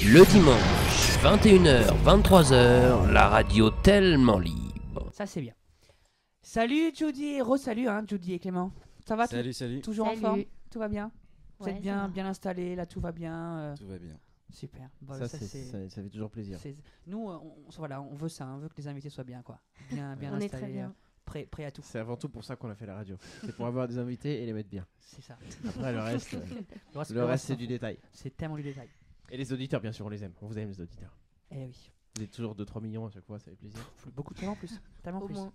Le dimanche, 21h, 23h, la radio tellement libre. Ça c'est bien. Salut Judy et salut Judy et Clément. Ça va? Salut, salut. Toujours Salut. en forme? Tout va bien? Vous Ouais, êtes ça bien, va. bien installés, là tout va bien Tout va bien. Super. Bon, Ça fait toujours plaisir. Nous, voilà, on veut ça, on veut que les invités soient bien, quoi. Bien, bien On installés, est très bien. Prêts à tout. C'est avant tout pour ça qu'on a fait la radio. C'est pour avoir des invités et les mettre bien. C'est ça. Après, le reste, Le reste, c'est du détail. c'est tellement du détail. Et les auditeurs, bien sûr, on les aime. On vous aime, les auditeurs. Eh oui. Vous êtes toujours 2-3 millions à chaque fois, ça fait plaisir. Beaucoup, tellement plus. Tellement Au plus. moins.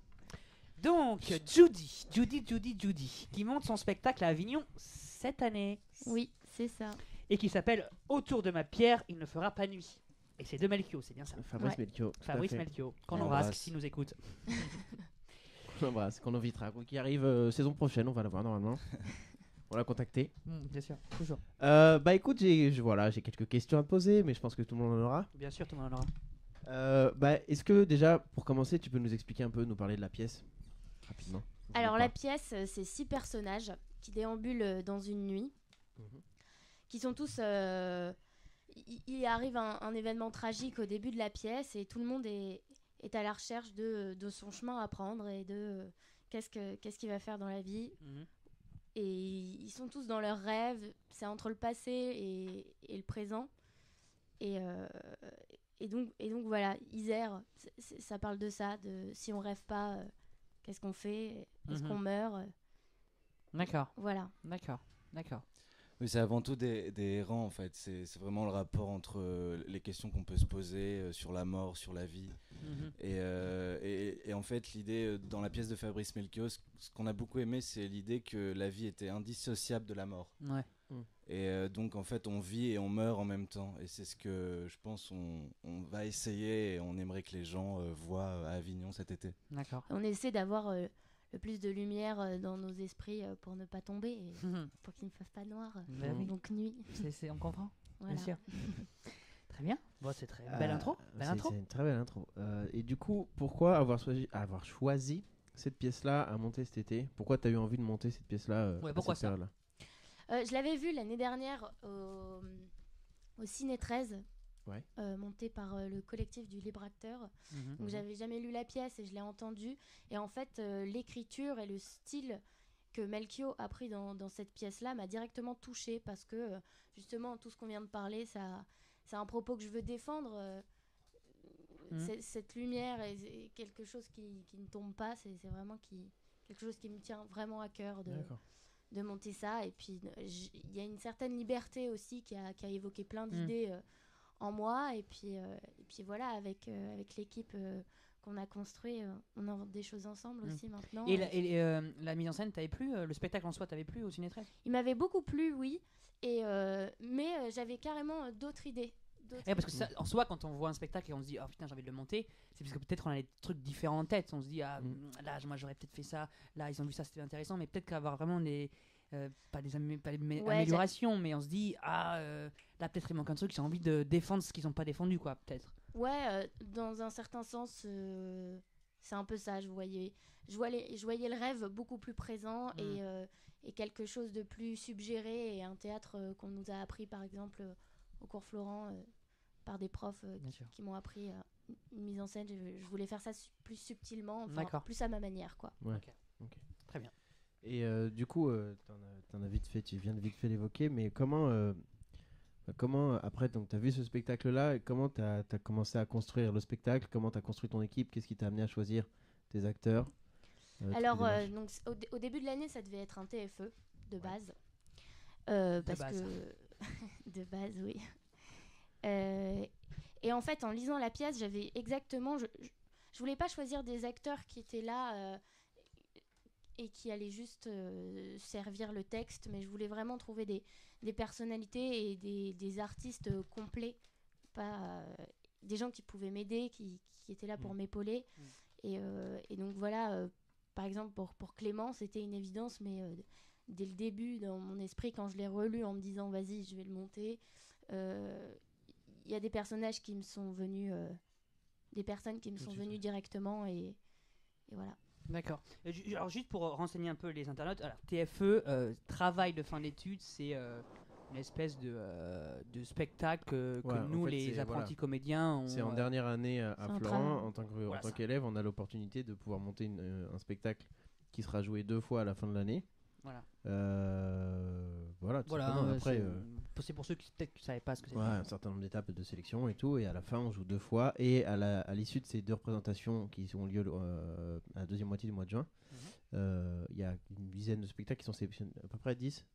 Donc, Judy, qui monte son spectacle à Avignon cette année. Oui, c'est ça. Et qui s'appelle Autour de ma pierre, il ne fera pas nuit. Et c'est de Melchior, c'est bien ça. Fabrice Ouais. Melchior. tout à Fabrice fait. Melchior, qu'on On embrasse l'embrasse. s'il nous écoute. On l'embrasse, qu'on invitera. Qui arrive saison prochaine, on va la voir normalement. On l'a contacté. Bien sûr, toujours. Bah écoute, j'ai quelques questions à te poser, mais je pense que tout le monde en aura. Bien sûr, tout le monde en aura. Bah, est-ce que déjà, pour commencer, tu peux nous expliquer un peu, nous parler de la pièce rapidement? Alors la pièce, c'est 6 personnages qui déambulent dans une nuit, Mhm. qui sont tous... il arrive un événement tragique au début de la pièce et tout le monde est à la recherche de son chemin à prendre et de qu'est-ce qu'il va faire dans la vie. Et ils sont tous dans leurs rêves, c'est entre le passé et le présent. Et donc voilà, Isère, ça parle de ça, de si on rêve pas, qu'est-ce qu'on fait, est-ce Mhm. qu'on meurt, D'accord, voilà. d'accord. Oui, c'est avant tout des errants en fait. C'est vraiment le rapport entre les questions qu'on peut se poser sur la mort, sur la vie. Et en fait, l'idée dans la pièce de Fabrice Melchior, ce qu'on a beaucoup aimé, c'est l'idée que la vie était indissociable de la mort. Ouais. Et donc en fait, on vit et on meurt en même temps. Et c'est ce que je pense on va essayer et on aimerait que les gens voient à Avignon cet été. D'accord. On essaie d'avoir le plus de lumière dans nos esprits pour ne pas tomber, et pour qu'il ne fasse pas noir, Bah oui. donc nuit. On comprend, Voilà. bien sûr. Très bien. Bon, c'est très belle intro. Belle intro. C'est une très belle intro. Et du coup, pourquoi avoir choisi cette pièce-là à monter cet été? Pourquoi tu as eu envie de monter cette pièce-là Ouais, à pourquoi cette ça période-là? Je l'avais vu l'année dernière au Ciné 13, Ouais. monté par le collectif du Libre Acteur. Mhm. Donc j'avais jamais lu la pièce et je l'ai entendue. Et en fait, l'écriture et le style que Melchior a pris dans cette pièce-là m'a directement touchée parce que justement, tout ce qu'on vient de parler, c'est un propos que je veux défendre. Cette lumière est quelque chose qui ne tombe pas. C'est vraiment quelque chose qui me tient vraiment à cœur D'accord. de monter ça. Et puis, il y a une certaine liberté aussi qui a évoqué plein d'idées en moi. Et puis voilà, avec l'équipe qu'on a construit, on invente des choses ensemble aussi maintenant. Et la mise en scène t'avait plu? Le spectacle en soi t'avait plu au Ciné 13? Il m'avait beaucoup plu, oui. Mais j'avais carrément d'autres idées. Parce que ça, en soi, quand on voit un spectacle et on se dit oh putain j'ai envie de le monter, c'est parce que peut-être on a des trucs différents en tête. On se dit là moi j'aurais peut-être fait ça, là ils ont vu ça, c'était intéressant, mais peut-être qu'avoir vraiment pas des améliorations, mais on se dit là peut-être il manque un truc, j'ai envie de défendre ce qu'ils n'ont pas défendu, quoi, peut-être. Ouais, dans un certain sens, c'est un peu ça. Je voyais le rêve beaucoup plus présent et quelque chose de plus suggéré, et un théâtre qu'on nous a appris par exemple au cours Florent par des profs qui m'ont appris une mise en scène. Je voulais faire ça plus subtilement, plus à ma manière, quoi. Ouais. Ok. Très bien. Et du coup, t'en as vite fait, tu viens de vite fait l'évoquer, mais comment après, donc tu as vu ce spectacle-là, et comment tu as commencé à construire le spectacle, comment tu as construit ton équipe, qu'est-ce qui t'a amené à choisir tes acteurs? Alors, donc, au début de l'année, ça devait être un TFE de base. Parce que de base, oui. Et en fait, en lisant la pièce, j'avais exactement... Je voulais pas choisir des acteurs qui étaient là et qui allaient juste servir le texte, mais je voulais vraiment trouver des personnalités et des artistes complets, pas des gens qui pouvaient m'aider, qui étaient là pour m'épauler. Et donc voilà, par exemple pour Clément, c'était une évidence, mais dès le début, dans mon esprit, quand je l'ai relu en me disant vas-y, je vais le monter, il y a des personnages qui me sont venus, des personnes qui me sont venues directement, et voilà. D'accord. Alors juste pour renseigner un peu les internautes, alors TFE, travail de fin d'études, c'est une espèce de spectacle que Ouais, en nous, fait, les c'est- apprentis comédiens, on, C'est en dernière année à c'est un Florent, travail. en Voilà tant ça. qu'élève, on a l'opportunité de pouvoir monter un spectacle qui sera joué 2 fois à la fin de l'année. Voilà. Voilà, tout Voilà, simplement. Après, c'est pour ceux qui peut-être qui savaient pas ce que c'était. ouais, un certain nombre d'étapes de sélection et tout, et à la fin on joue 2 fois, et à l'issue de ces 2 représentations qui ont lieu à la deuxième moitié du mois de juin, il y a une dizaine de spectacles qui sont sélectionnés, à peu près 10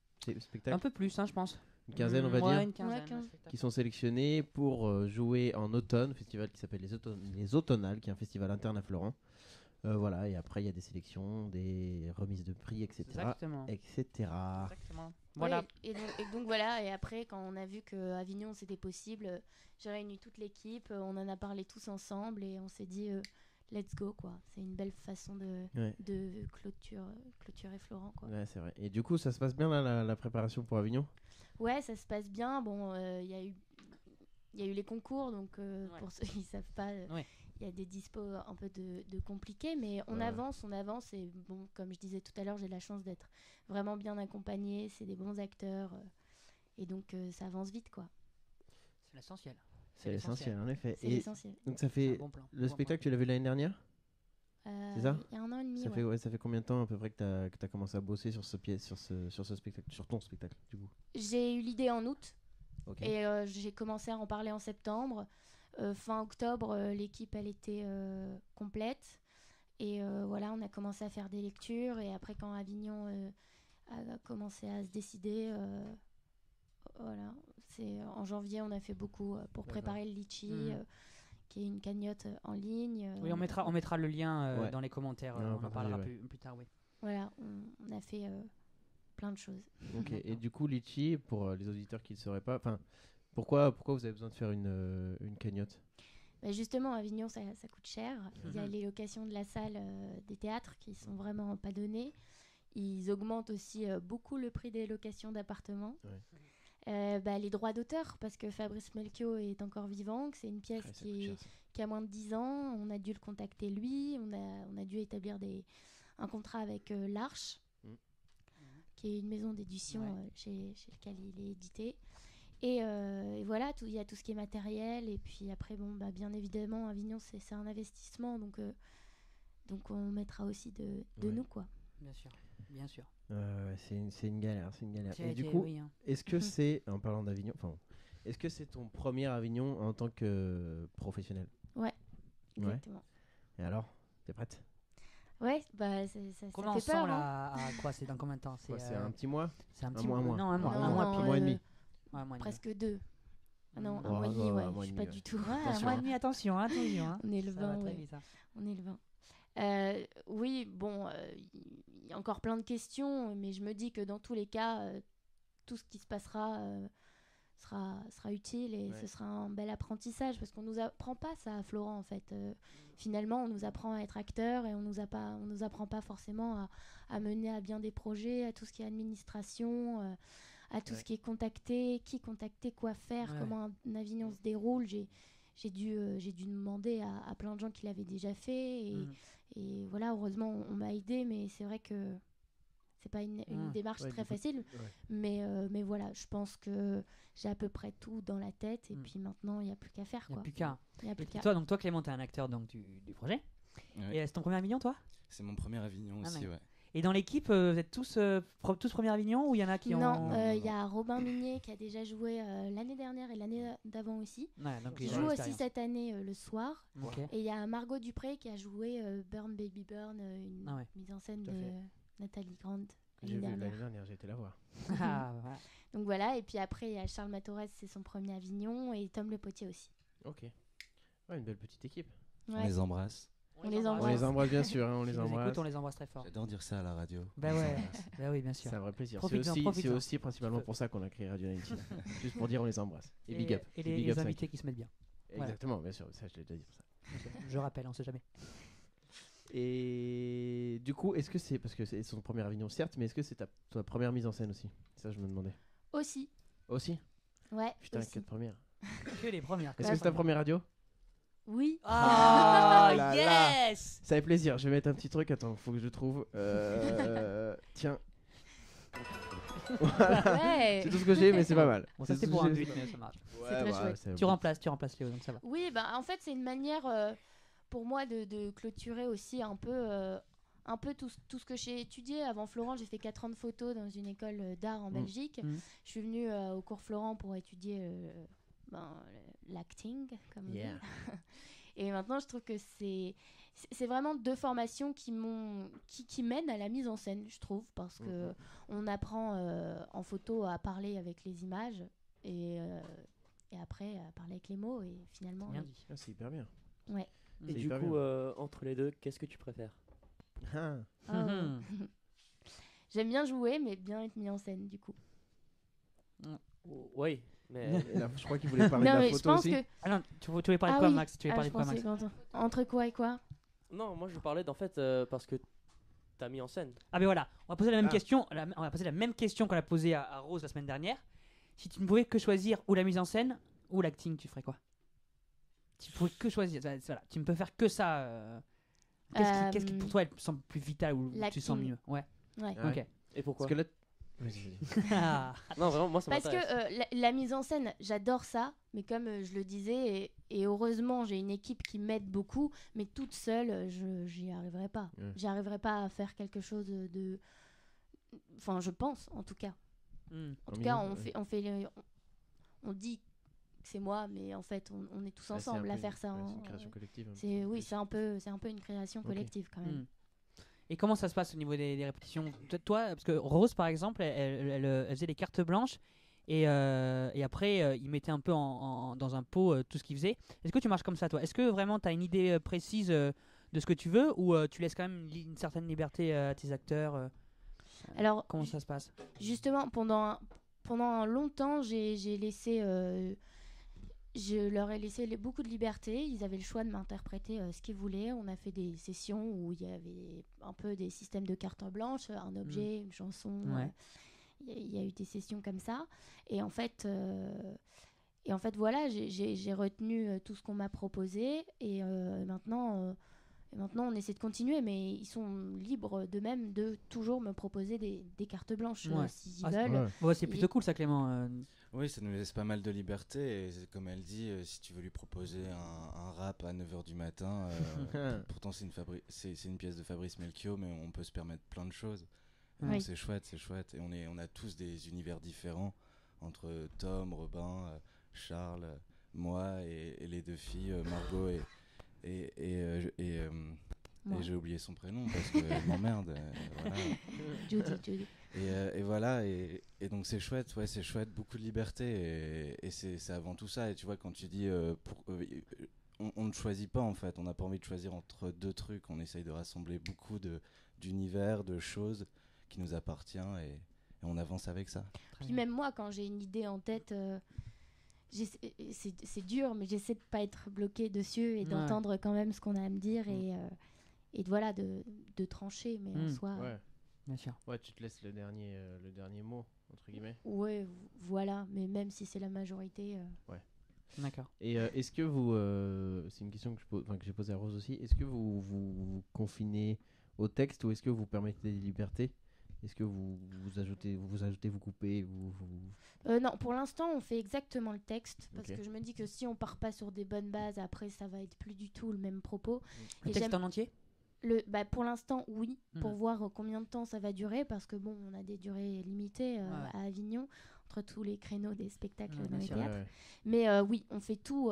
spectacles, Un peu plus, hein, je pense. une quinzaine on va Ouais, dire, une quinzaine, Ouais, 15. spectacles. qui sont sélectionnés pour jouer en automne, festival qui s'appelle les Automnales, qui est un festival interne à Florent. Voilà, et après il y a des sélections, des remises de prix, etc. Exactement. etc. Exactement. Voilà. Ouais, et donc voilà, et après quand on a vu que Avignon c'était possible, j'ai réuni toute l'équipe, on en a parlé tous ensemble et on s'est dit let's go quoi. C'est une belle façon Ouais. de clôturer Florent quoi. Ouais, c'est vrai. Et du coup, ça se passe bien là, la préparation pour Avignon? Ouais, ça se passe bien. Bon, il y a eu les concours, donc pour ceux qui savent pas, Ouais. il y a des dispos un peu de compliqués, mais on Ouais. avance, et bon, comme je disais tout à l'heure, j'ai la chance d'être vraiment bien accompagnée, c'est des bons acteurs, et donc ça avance vite, quoi. C'est l'essentiel. C'est l'essentiel, en effet. C'est Et l'essentiel. donc ça C'est un fait bon plan. le spectacle, tu l'as vu l'année dernière? C'est ça? Il y a 1 an et demi, Ça ouais. fait ça fait combien de temps à peu près que t'as commencé à bosser sur ce spectacle, sur ton spectacle du coup? J'ai eu l'idée en août, Ok. et j'ai commencé à en parler en septembre. Fin octobre, l'équipe, elle était complète. Et voilà, on a commencé à faire des lectures. Et après, quand Avignon a commencé à se décider, voilà, en janvier, on a fait beaucoup pour D'accord. préparer le litchi, Mhm. qui est une cagnotte en ligne. Oui, on mettra le lien Ouais. dans les commentaires. Ouais, On en parlera ouais. plus tard, oui. Voilà, on a fait plein de choses. Ok. Et D'accord. du coup, Litchi, pour les auditeurs qui ne le sauraient pas, enfin, pourquoi vous avez besoin de faire une cagnotte? Bah justement, Avignon, ça coûte cher. Il y a Mhm. les locations de la salle des théâtres qui sont vraiment pas données. Ils augmentent aussi beaucoup le prix des locations d'appartements. Ouais. Les droits d'auteur, parce que Fabrice Melchior est encore vivant, que c'est une pièce Ouais, ça coûte cher, ça. qui a moins de 10 ans. On a dû le contacter lui. On a dû établir un contrat avec l'Arche, Mhm. qui est une maison d'édition Ouais. chez lequel il est édité. Et voilà, il y a tout ce qui est matériel. Et puis après, bon, bien évidemment, Avignon, c'est un investissement. Donc on mettra aussi de Ouais. nous, quoi. Bien sûr. Bien sûr. C'est une galère, c'est une galère. Ça a Et du été- coup, oui, hein. est-ce que c'est, en parlant d'Avignon, enfin, est-ce que c'est ton premier Avignon en tant que professionnel? Ouais, Ouais. exactement. Et alors, t'es prête? Ouais, ça Comment on fait sent peur. hein. là à quoi? C'est dans combien de temps? C'est un petit mois? C'est un un petit mois, un mois. Non, un mois. Non, Un mois, non, puis un mois et demi. Ouais, un mois et demi. Presque 2. Ah non, Mm. un mois et demi, Ouais, ouais. un mois Je et suis pas demi, du tout. Ouais, un Attention, mois et hein. demi, attention, attention. Hein. On est le Ça va 20, très ouais. vite, hein. On est le 20. Oui, bon, il y a encore plein de questions, mais je me dis que dans tous les cas, tout ce qui se passera sera utile et Ouais. ce sera un bel apprentissage parce qu'on nous apprend pas ça à Florent en fait. Finalement, on nous apprend à être acteur et on nous apprend pas forcément à mener à bien des projets, à tout ce qui est administration, à tout Ouais. ce qui est qui contacter, quoi faire, Ouais. comment un Avignon se déroule. J'ai dû demander à plein de gens qui l'avaient déjà fait Mhm. et voilà, heureusement on m'a aidé, mais c'est vrai que c'est pas une démarche Ouais, très du coup, facile. ouais. Mais voilà, je pense que j'ai à peu près tout dans la tête et Mm. puis maintenant il n'y a plus qu'à faire Il n'y a quoi. plus qu'à. Il y a plus Et qu'à. toi, Clément, t'es un acteur donc, du projet. Ouais. Et c'est ton premier Avignon, toi? C'est mon premier Avignon Ah, aussi, ouais. ouais. Et dans l'équipe, vous êtes tous premier Avignon ou il y en a qui ont. Non, Non, il y a Robin Minier qui a déjà joué l'année dernière et l'année d'avant aussi. Ouais, donc Qui ils ont joue aussi l'expérience. cette année le soir. Ok. Et il y a Margot Dupré qui a joué Burn Baby Burn, une Ah ouais. mise en scène Tout à de fait. Nathalie Grande J'ai l'année vu dernière. l'année dernière, j'ai été la voir. Ah, voilà. Donc voilà, et puis après il y a Charles Matorès, c'est son premier Avignon, et Tom Le Potier aussi. Ok. Ouais, une belle petite équipe. On Ouais. les embrasse. On les On embrasse. les embrasse bien sûr, hein, on S'ils les nous embrasse. écoutent, on les embrasse très fort. J'adore dire ça à la radio. Bah On les ouais, embrasse. bah oui, bien sûr. C'est un vrai plaisir. Profites-en, C'est profites-en. aussi principalement pour ça qu'on a créé Radio 90. Juste pour dire on les embrasse. Et big up. Et Big les up, ça. invités qui se mettent bien. Exactement, bien sûr, ça je l'ai déjà dit pour ça. Je rappelle, on sait jamais. Et du coup, est-ce que c'est parce que c'est son premier Avignon certes, mais est-ce que c'est ta première mise en scène aussi? Ça je me demandais. Aussi. Aussi? Ouais. Putain, aussi. 4 premières. Que les premières. Est-ce que c'est ta première radio? Oui. Ah, Oh là là. yes. Ça fait plaisir, je vais mettre un petit truc, attends, faut que je trouve. Tiens. Ouais. C'est tout ce que j'ai, mais c'est pas mal. Bon, ça C'est c'était tout pour ce un que j'ai. but, mais ça marche. C'est très chouette. Tu remplaces Léo, donc ça va. Oui, bah, en fait, c'est une manière pour moi de clôturer aussi un peu tout ce que j'ai étudié. Avant Florent, j'ai fait 4 ans de photo dans une école d'art en Belgique. Je suis venue au cours Florent pour étudier l'acting, comme on dit. Et maintenant, je trouve que c'est vraiment 2 formations qui mènent à la mise en scène, je trouve, parce que on apprend en photo à parler avec les images et après à parler avec les mots et finalement. Bien dit. Ah, c'est hyper bien. Ouais. Et C'est du hyper coup, bien. entre les deux, qu'est-ce que tu préfères? Ah. Oh. J'aime bien jouer, mais bien être mis en scène, du coup. Oui, mais Et là, je crois qu'il voulait parler Non, de la mais je photo pense aussi. que. Ah non, tu voulais parler de Ah quoi, oui. Max? Tu voulais parler Je de quoi, pensais Max? entre quoi et quoi? non, moi je parlais d'en fait parce que t'as mis en scène. Ah ben voilà, on va poser la même Ah. question. On va poser la même question qu'on a posée à Rose la semaine dernière. Si tu ne pouvais que choisir ou la mise en scène ou l'acting, tu ferais quoi? Tu pouvais que choisir. Voilà, tu ne peux faire que ça. Qu'est-ce qui pour toi elle semble plus vital ou tu sens l'acting. mieux? Ouais. Ouais. Ah ouais. Ok. Et pourquoi? Parce que là. Vas-y, vas-y. Ah. Non, vraiment, moi ça Parce m'intéresse. que la mise en scène, j'adore ça, mais comme je le disais, et heureusement j'ai une équipe qui m'aide beaucoup, mais toute seule, j'y arriverai pas. Ouais. J'y arriverai pas à faire quelque chose de. Enfin, je pense, en tout cas. Hmm. En En tout cas, mise en- on dit que c'est moi, mais en fait, on est tous Ah, c'est ensemble un à peu faire ça. ouais, c'est hein. une création collective. Oui, c'est un peu une création collective quand même. Hmm. Et comment ça se passe au niveau des répétitions? Toi, parce que Rose par exemple, elle faisait les cartes blanches et après il mettait un peu dans un pot tout ce qu'il faisait. Est-ce que tu marches comme ça toi? Est-ce que vraiment tu as une idée précise de ce que tu veux ou tu laisses quand même une certaine liberté à tes acteurs Alors, Comment ça se passe? justement, pendant longtemps, j'ai laissé. Je leur ai laissé beaucoup de liberté. Ils avaient le choix de m'interpréter ce qu'ils voulaient. On a fait des sessions où il y avait un peu des systèmes de cartes blanches, un objet, une chanson. Ouais. Il y a eu des sessions comme ça. Et en fait, voilà, j'ai retenu tout ce qu'on m'a proposé. Et maintenant, on essaie de continuer. Mais ils sont libres d'eux-mêmes de toujours me proposer des cartes blanches Ouais. s'ils Ah, veulent. Ouais. Ouais, c'est plutôt cool ça, Clément. Oui, ça nous laisse pas mal de liberté. Et comme elle dit, si tu veux lui proposer un rap à 9h du matin, pourtant c'est une pièce de Fabrice Melchior, mais on peut se permettre plein de choses. Donc Oui. c'est chouette. Et on a tous des univers différents entre Tom, Robin, Charles, moi et les 2 filles, Margot et Moi. j'ai oublié son prénom parce que m'emmerde. Voilà. Judy. Et voilà, et donc c'est chouette, c'est chouette, beaucoup de liberté, et c'est avant tout ça. Et tu vois, quand tu dis, on ne choisit pas en fait, on n'a pas envie de choisir entre 2 trucs, on essaye de rassembler beaucoup d'univers, de choses qui nous appartiennent, et on avance avec ça. Puis même moi, quand j'ai une idée en tête, c'est dur, mais j'essaie de pas être bloquée dessus et d'entendre quand même ce qu'on a à me dire et de trancher, mais en soi. Ouais. Bien sûr. Ouais, tu te laisses le dernier mot, entre guillemets. Ouais, voilà, mais même si c'est la majorité. D'accord. Et est-ce que vous, c'est une question que j'ai posée à Rose aussi, est-ce que vous confinez au texte ou est-ce que vous permettez des libertés? Est-ce que vous ajoutez, vous coupez, Non, pour l'instant, on fait exactement le texte parce Ok. que je me dis que si on part pas sur des bonnes bases, après ça va être plus du tout le même propos. Le Et texte j'aime- en entier? Pour l'instant, oui, pour Mhm. voir combien de temps ça va durer, parce que bon, on a des durées limitées Ouais. à Avignon, entre tous les créneaux des spectacles Ouais, dans bien les sûr. théâtres. Mais oui, on fait tout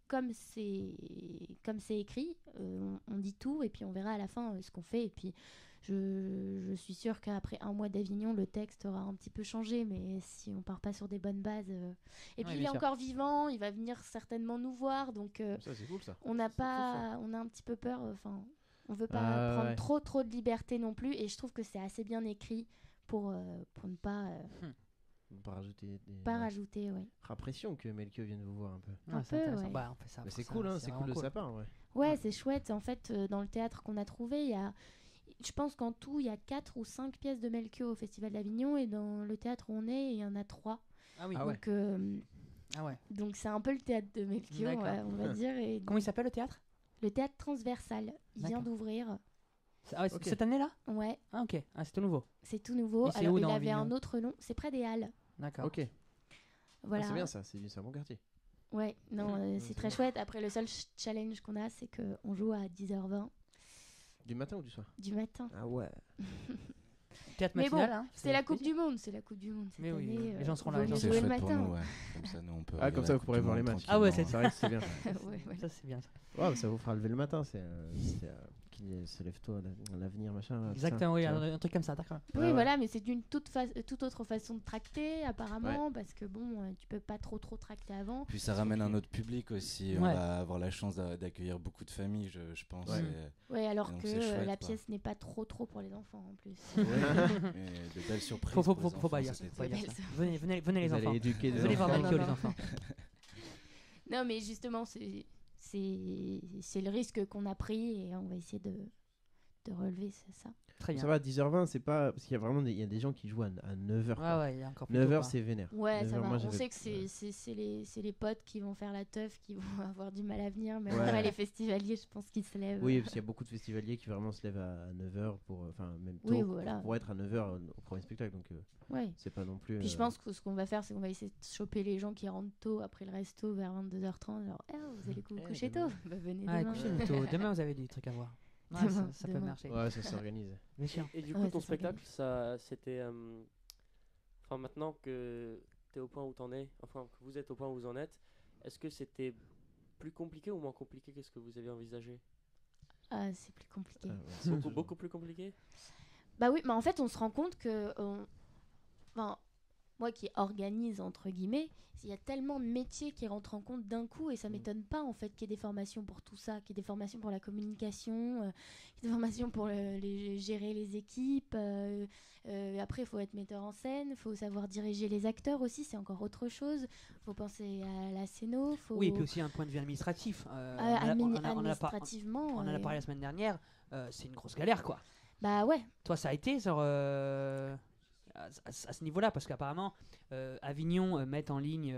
comme c'est écrit, on dit tout, et puis on verra à la fin ce qu'on fait, et puis je suis sûre qu'après 1 mois d'Avignon, le texte aura un petit peu changé, mais si on part pas sur des bonnes bases... Et puis Ouais, il bien est sûr. encore vivant, il va venir certainement nous voir, donc Ça, c'est cool ça. on n'a C'est trop pas, on a un petit peu peur, enfin, on veut pas Ah, prendre ouais. trop de liberté non plus, et je trouve que c'est assez bien écrit pour ne pas Pas rajouter des. pas rajouter, ouais. Impression que Melchior vienne vous voir un peu. Un c'est peu, intéressant. ouais. Bah, on fait ça Mais pour c'est ça, cool, hein, c'est vraiment cool de sa part, ouais. Ouais, c'est chouette. En fait, dans le théâtre qu'on a trouvé, il y a, je pense qu'en tout, il y a 4 ou 5 pièces de Melchior au Festival d'Avignon, et dans le théâtre où on est, il y en a 3. Ah oui. Ah ouais. Donc, Ah ouais. donc c'est un peu le théâtre de Melchior, D'accord. on va dire. Et Comment il s'appelle le théâtre? le théâtre transversal, il vient D'accord. d'ouvrir. Ah ouais, Ok. cette année-là? Ouais, Ah, ok. Ah, c'est tout nouveau. c'est tout nouveau. Et c'est Alors où il dans avait Avignon un autre nom, c'est près des Halles. D'accord. Ok. Voilà. Ah, c'est bien ça, c'est un bon quartier. Ouais, non, c'est c'est très bien. chouette. Après, le seul challenge qu'on a, c'est qu'on joue à 10h20 Du matin ou du soir? du matin. Ah ouais. Théâtre Mais bon, matinal, hein, c'est la Coupe plaisir. du Monde, c'est la Coupe du Monde cette Mais oui, année. les gens seront là, vaut les gens mieux C'est jouer le chouette pour matin. nous, ouais. Comme ça, nous, on peut. Ah, comme ça, vous pourrez voir les matchs. Ah ouais, c'est vrai que c'est bien. Ouais, ouais. Ça, c'est bien ça. Ouais, ça vous fera lever le matin, qui se lève tôt à l'avenir, machin. là, tout ça, Exactement, oui, tu vois. un truc comme ça, d'accord. Oui, Ouais, ouais. voilà, mais c'est d'une toute autre façon de tracter, apparemment, parce que bon, tu peux pas trop tracter avant. Puis ça ramène un autre public aussi. On Ouais. va avoir la chance d'accueillir beaucoup de familles, je pense. Ouais. et- Ouais, alors Et donc, que c'est chouette, la quoi. pièce n'est pas trop pour les enfants en plus. et de belles surprises. Faut pour les pas enfants dire cet ça. Faut été. pas dire belle, ça. ça. Venez les Vous allez enfants. éduquer des Venez voir enfants. Melchior, Non, les non. enfants. Non, mais justement, c'est le risque qu'on a pris et on va essayer de relever ça. Très bien. Ça va, 10h20, c'est pas. Parce qu'il y a vraiment il y a des gens qui jouent à 9h. Ouais, ouais, il y a encore plus 9h, tôt, quoi. c'est vénère. Ouais, 9h, ça va. moi, On j'avais- sait que c'est les potes qui vont faire la teuf, qui vont avoir du mal à venir, mais Ouais. après, les festivaliers, je pense qu'ils se lèvent. Oui, parce qu'il y a beaucoup de festivaliers qui vraiment se lèvent à 9h pour. Enfin, même tôt. Oui, voilà. Pour être à 9h au premier spectacle. Donc, Ouais. c'est pas non plus. Puis je pense que ce qu'on va faire, c'est qu'on va essayer de choper les gens qui rentrent tôt après le resto vers 22h30. Genre, vous allez vous coucher demain. tôt Bah, venez Ah, demain. écoutez, tôt. Demain, vous avez des trucs à voir. Ouais, Demain, ça peut demain. marcher. Ouais, ça s'organise. Bien sûr. Et du coup, Ouais, ton ça spectacle, ça, c'était. Enfin, maintenant que tu es au point où t'en es, enfin, que vous êtes au point où vous en êtes, est-ce que c'était plus compliqué ou moins compliqué que ce que vous avez envisagé? Ah, c'est plus compliqué. Ah, ouais, Beaucoup plus compliqué? Bah oui, mais en fait, on se rend compte que. Enfin, moi qui organise, entre guillemets, il y a tellement de métiers qui rentrent en compte d'un coup et ça m'étonne pas en fait qu'il y ait des formations pour tout ça, qu'il y ait des formations pour la communication, qu'il y ait des formations pour gérer les équipes. Après, il faut être metteur en scène, il faut savoir diriger les acteurs aussi, c'est encore autre chose. Il faut penser à la scéno. Faut... Oui, et puis aussi un point de vue administratif. Administrativement. On en a parlé la semaine dernière. C'est une grosse galère, quoi. Bah ouais. Toi, ça a été genre, à ce niveau-là, parce qu'apparemment, Avignon met en ligne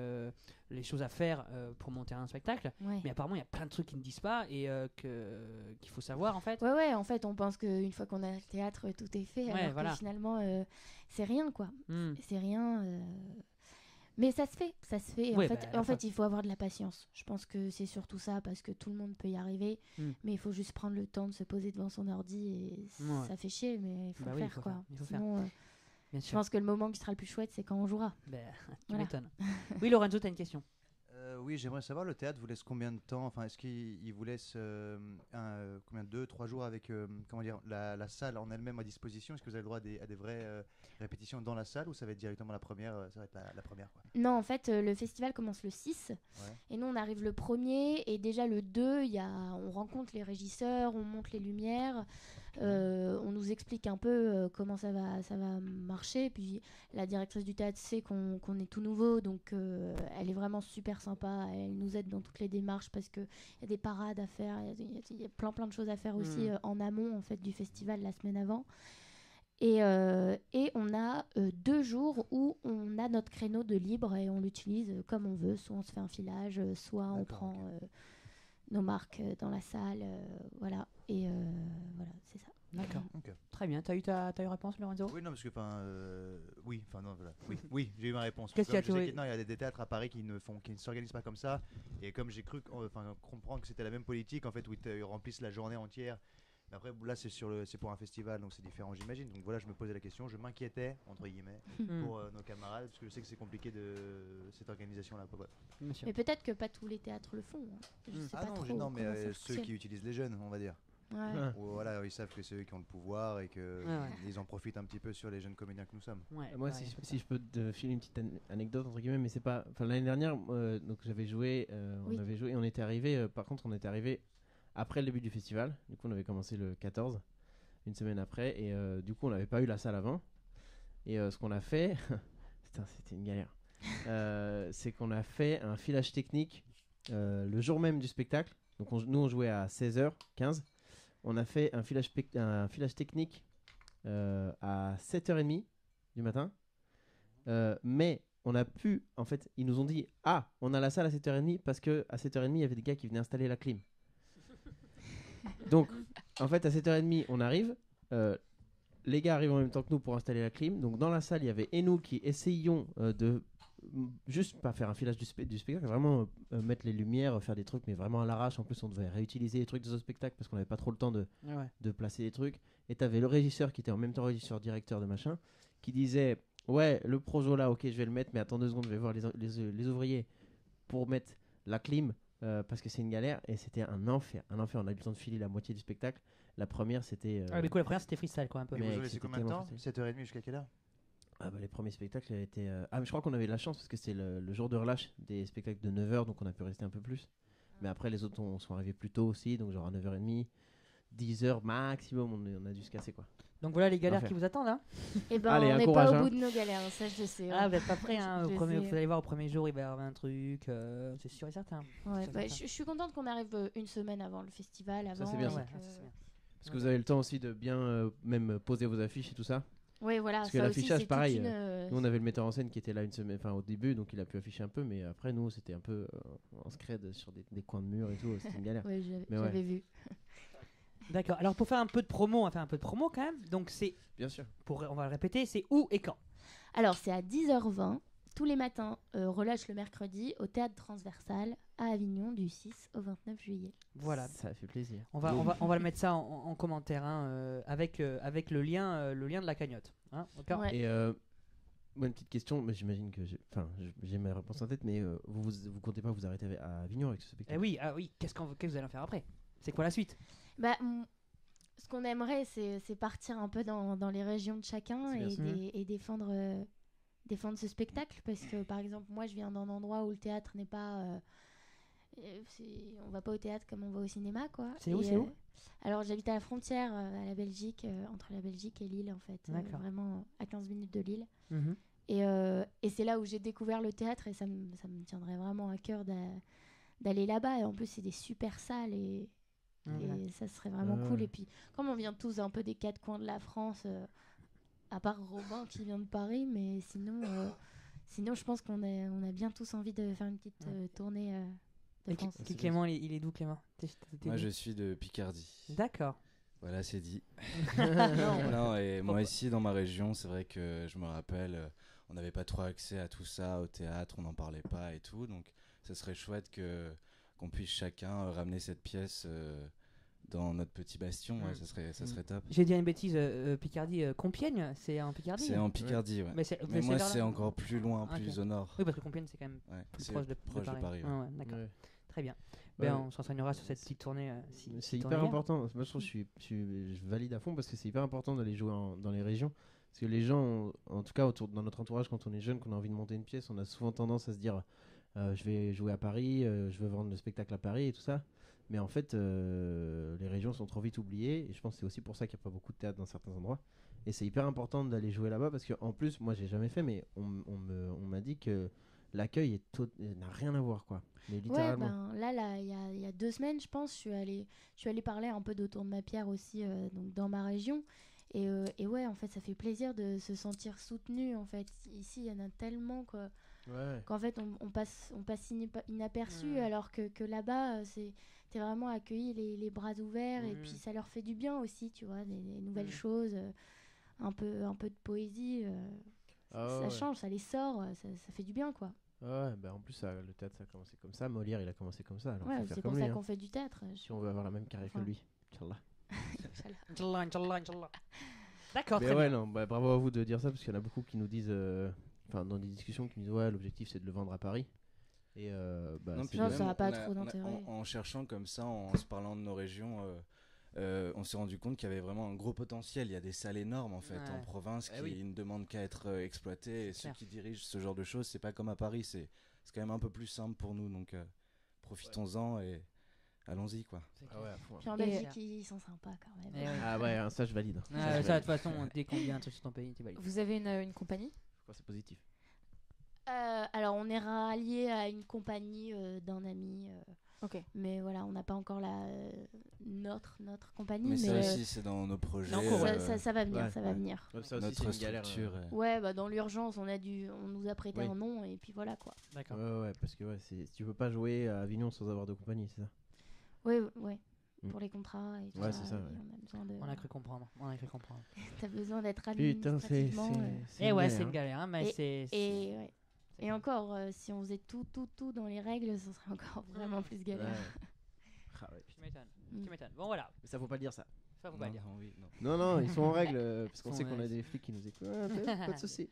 les choses à faire pour monter un spectacle, Ouais. mais apparemment, il y a plein de trucs qui ne disent pas et qu'il faut savoir, en fait. Ouais, en fait, on pense qu'une fois qu'on a le théâtre, tout est fait, Ouais, alors voilà. que finalement, c'est rien, quoi. Hmm. C'est rien. Mais ça se fait, ça se fait. Ouais, en fait, bah, à la en fin. fait, il faut avoir de la patience. Je pense que c'est surtout ça, parce que tout le monde peut y arriver, mais il faut juste prendre le temps de se poser devant son ordi et Ouais. ça fait chier, mais il faut Bah le oui, il faire, faut quoi. faire, il faut faire. Sinon, Bien je sûr. pense que le moment qui sera le plus chouette, c'est quand on jouera. Ben, tu Voilà. m'étonnes. Oui, Lorenzo, tu as une question. Oui, j'aimerais savoir, le théâtre vous laisse combien de temps? Enfin, est-ce qu'il vous laisse combien, 2-3 jours avec comment dire, la salle en elle-même à disposition? Est-ce que vous avez le droit à des vraies répétitions dans la salle ou ça va être directement la première? Ça va être la première, quoi. Non, en fait, le festival commence le 6 Ouais. et nous on arrive le 1er et déjà le 2, on rencontre les régisseurs, on monte les lumières, on nous explique un peu comment ça va marcher. Puis la directrice du théâtre sait qu'on est tout nouveau, donc elle est vraiment super sympa, elle nous aide dans toutes les démarches parce qu'il y a des parades à faire, il y a plein de choses à faire aussi en amont en fait, du festival la semaine avant. Et on a 2 jours où on a notre créneau de libre et on l'utilise comme on veut. Soit on se fait un filage, soit on D'accord, prend nos marques dans la salle. Voilà. Et voilà, c'est ça. D'accord. Ok. Très bien. T'as eu réponse, Lorenzo? Oui, non, parce que, oui, j'ai eu ma réponse. Qu'est-ce qu'il y a, Comme je sais Chloé? que- Non, il y a des théâtres à Paris qui ne s'organisent pas comme ça. Et comme j'ai cru comprendre que c'était la même politique, en fait, où ils remplissent la journée entière. Mais après, là, c'est pour un festival, donc c'est différent, j'imagine. Donc voilà, je me posais la question, je m'inquiétais, entre guillemets, pour nos camarades, parce que je sais que c'est compliqué cette organisation-là. Quoi. Bien sûr. Mais peut-être que pas tous les théâtres le font. Hein. Je sais Ah pas non, trop. non, mais comment ça ceux fonctionne. qui utilisent les jeunes, on va dire. Ouais. Ah. Ou voilà, ils savent que c'est eux qui ont le pouvoir et que Ouais. ils en profitent un petit peu sur les jeunes comédiens que nous sommes. Ouais, Moi, ouais, si je peux te filer une petite anecdote entre guillemets, mais c'est pas. Enfin, l'année dernière, donc j'avais joué, Oui. on avait joué, et on était arrivé. Par contre, on était arrivé après le début du festival. Du coup, on avait commencé le 14, une semaine après, et du coup, on n'avait pas eu la salle avant. Et ce qu'on a fait, putain, c'était une galère. C'est qu'on a fait un filage technique le jour même du spectacle. Donc, nous, on jouait à 16h15. On a fait un filage technique à 7h30 du matin. Mais on a pu, en fait, ils nous ont dit on a la salle à 7h30 parce qu'à 7h30, il y avait des gars qui venaient installer la clim. Donc, en fait, à 7h30, on arrive. Les gars arrivent en même temps que nous pour installer la clim. Donc, dans la salle, il y avait et nous qui essayions de juste pas faire un filage du spectacle, vraiment mettre les lumières, faire des trucs, mais vraiment à l'arrache. En plus, on devait réutiliser les trucs de ce spectacle parce qu'on n'avait pas trop le temps de placer les trucs. Et t'avais le régisseur qui était en même temps régisseur, directeur de machin, qui disait ouais, le projo là, ok, je vais le mettre, mais attends 2 secondes, je vais voir les ouvriers pour mettre la clim parce que c'est une galère. Et c'était un enfer. On a eu le temps de filer la moitié du spectacle. La première, c'était. Du coup, la première, c'était freestyle, quoi, un peu. Et vous Mec, avez laissé c'était combien de tellement temps facile. 7h30 jusqu'à quelle heure? Les premiers spectacles étaient. Mais je crois qu'on avait de la chance parce que c'était le jour de relâche des spectacles de 9h, donc on a pu rester un peu plus. Mais après, les autres sont arrivés plus tôt aussi, donc genre à 9h30, 10h maximum, on a dû se casser quoi. Donc voilà les galères Enfer. qui vous attendent, hein. Et ben, Allez, on un n'est courage, pas hein. au bout de nos galères, ça je sais. Ah, vous n'êtes pas prêts, hein. Je Vous sais. allez voir, au premier jour, il va y avoir un truc, c'est sûr et certain. Ouais, Ça bah, fait ça. je suis contente qu'on arrive une semaine avant le festival. Avant, c'est bien, et ça. Ouais, que- ça, c'est bien. Parce que vous avez le temps aussi de bien même poser vos affiches et tout ça. Ouais, voilà, Parce que ça aussi, l'affichage, c'est pareil, toute une, Nous on avait le metteur en scène qui était là une semaine, enfin au début, donc il a pu afficher un peu, mais après nous c'était un peu en scred sur des coins de mur et tout, c'était une galère. Ouais, Mais ouais. j'avais vu. D'accord. Alors pour faire un peu de promo, on va faire un peu de promo quand même. Donc c'est, Bien sûr. on va le répéter, c'est où et quand. Alors, c'est à 10h20, tous les matins, relâche le mercredi, au Théâtre Transversal, à Avignon, du 6 au 29 juillet. Voilà. Ça fait plaisir. On va le mettre ça en commentaire, hein, avec le lien de la cagnotte. Hein, d'accord. Ouais. Et moi, une petite question, mais j'imagine que j'ai ma réponse en tête, mais vous comptez pas vous arrêter à Avignon avec ce Eh spectacle? oui, qu'est-ce que vous allez en faire après? C'est quoi la suite? Bah, ce qu'on aimerait, c'est partir un peu dans les régions de chacun C'est bien et, ça. et défendre ce spectacle. Parce que, par exemple, moi, je viens d'un endroit où le théâtre n'est pas... on va pas au théâtre comme on va au cinéma, quoi. C'est où, Et, c'est où Alors, j'habite à la frontière, à la Belgique, entre la Belgique et Lille, en fait. D'accord. Vraiment à 15 minutes de Lille. Mhm. Et c'est là où j'ai découvert le théâtre et ça me tiendrait vraiment à cœur d'aller là-bas. Et en plus, c'est des super salles et ça serait vraiment Ah cool. ouais. Et puis, comme on vient tous un peu des 4 coins de la France, à part Robin qui vient de Paris, mais sinon je pense qu'on a bien tous envie de faire une petite tournée de Et France. Clément, il est d'où, Clément? T'es Moi d'où? je suis de Picardie. D'accord. Voilà, c'est dit. Non, Non, et moi ici dans ma région, c'est vrai que je me rappelle, on n'avait pas trop accès à tout ça, au théâtre, on n'en parlait pas et tout. Donc ce serait chouette qu'on puisse chacun ramener cette pièce dans notre petit bastion. Ouais, ça serait top. J'ai dit une bêtise, Picardie, Compiègne, c'est en Picardie? C'est en Picardie, ouais. Mais, Mais moi, vers là. c'est encore plus loin, Ah, plus ok. au nord. Oui, parce que Compiègne, c'est quand même Ouais, plus c'est proche de Paris. Ouais, ouais, d'accord. Ouais. Très bien. Ouais. Ben, on s'enseignera sur cette petite tournée. C'est hyper important. Moi, je trouve que je valide à fond parce que c'est hyper important d'aller jouer dans les régions. Parce que les gens, en tout cas dans notre entourage, quand on est jeune, qu'on a envie de monter une pièce, on a souvent tendance à se dire je vais jouer à Paris, je veux vendre le spectacle à Paris et tout ça. Mais en fait, les régions sont trop vite oubliées. Et je pense que c'est aussi pour ça qu'il n'y a pas beaucoup de théâtre dans certains endroits. Et c'est hyper important d'aller jouer là-bas parce qu'en plus, moi, j'ai jamais fait, mais on m'a dit que l'accueil n'a rien à voir, quoi. Mais Ouais, littéralement. ben, là, il y a 2 semaines, je pense, je suis allée parler un peu d'Autour de ma pierre aussi, donc dans ma région. Et ouais, en fait, ça fait plaisir de se sentir soutenu. En fait, ici, il y en a tellement qu'en fait, on passe inaperçu, alors que là-bas, t'es vraiment accueilli les bras ouverts. Et puis, ça leur fait du bien aussi, tu vois, des nouvelles choses, un peu de poésie. Ça change, ça les sort, ça fait du bien, quoi. Ouais, bah en plus, le théâtre, ça a commencé comme ça. Molière, il a commencé comme ça. Alors Ouais, faut faire c'est comme pour lui, ça hein. qu'on fait du théâtre. Si on veut avoir la même carrière que Enfin. lui. Inch'Allah. Inch'Allah. D'accord, Mais très ouais, bien. non, bah, bravo à vous de dire ça parce qu'il y en a beaucoup qui nous disent, enfin, dans des discussions, qui nous disent ouais, l'objectif c'est de le vendre à Paris. Et bah, Non, c'est puis Non, même, ça n'a pas on a- trop on a- d'intérêt. En cherchant comme ça, en se parlant de nos régions, on s'est rendu compte qu'il y avait vraiment un gros potentiel. Il y a des salles énormes en fait Ouais. en province Eh qui oui. ne demandent qu'à être exploitées. Et ceux clair. qui dirigent ce genre de choses, c'est pas comme à Paris. C'est quand même un peu plus simple pour nous. Donc profitons-en et allons-y quoi. Ah ouais, à fond. Puis en Et- Belgique, ils sont sympas quand même. Eh ouais. Ah ouais, hein, ça je valide. Ah, je ça, de valide. toute façon, dès qu'on dit un truc sur ton pays, tu valides. Vous avez une compagnie? Je crois que c'est positif. Alors, on est rallié à une compagnie d'un ami. Ok. Mais voilà, on n'a pas encore notre compagnie. Mais Mais, ça aussi, c'est dans nos projets. en cours, ouais. ça va venir, ouais, ça va ouais. venir. Ouais, ça aussi, Notre c'est une galère. structure. Ouais, bah dans l'urgence, on nous a prêté Oui. un nom et puis voilà quoi. D'accord. Ouais, parce que ouais, tu peux pas jouer à Avignon sans avoir de compagnie, c'est ça? Ouais, ouais. pour les contrats et tout Ouais, ça. c'est ça, et ouais. on a besoin de. On a cru comprendre. T'as besoin d'être Putain, c'est administrativement. Et ouais, c'est galère, une galère, hein, mais c'est. Et, ouais. Et encore, si on faisait tout dans les règles, ce serait encore vraiment plus hein. galère. Ouais. Ah ouais, Tu m'étonnes. Mm. Tu m'étonnes. Bon, voilà. mais ça faut pas le dire ça. Ça, faut pas le dire. Non, oui, non. Non, non, ils sont en règle parce qu'on Ils sait sont, qu'on a ouais, des flics qui nous écoutent. Ouais, pas de soucis.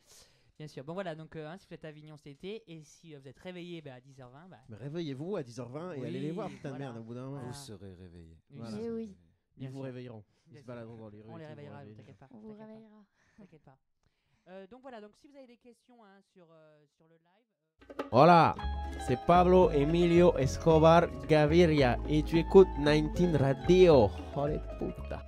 Bien sûr. Bon, voilà. Donc, si vous êtes à Avignon cet été et si vous êtes réveillé à 10h20, Mais réveillez-vous à 10h20 et Oui, allez les voir, putain de voilà. merde, au bout d'un moment. Voilà. Vous serez réveillés. Voilà. Eh oui. Ils Bien vous sûr. réveilleront. Ils Bien se sûr. baladeront dans les rues. On les et tout, réveillera, réveiller. t'inquiète pas. On vous t'inquiète pas, réveillera. T'inquiète pas. Donc voilà, donc si vous avez des questions sur le live. Hola, c'est Pablo Emilio Escobar Gaviria et tu écoutes 19 Radio. Joder puta.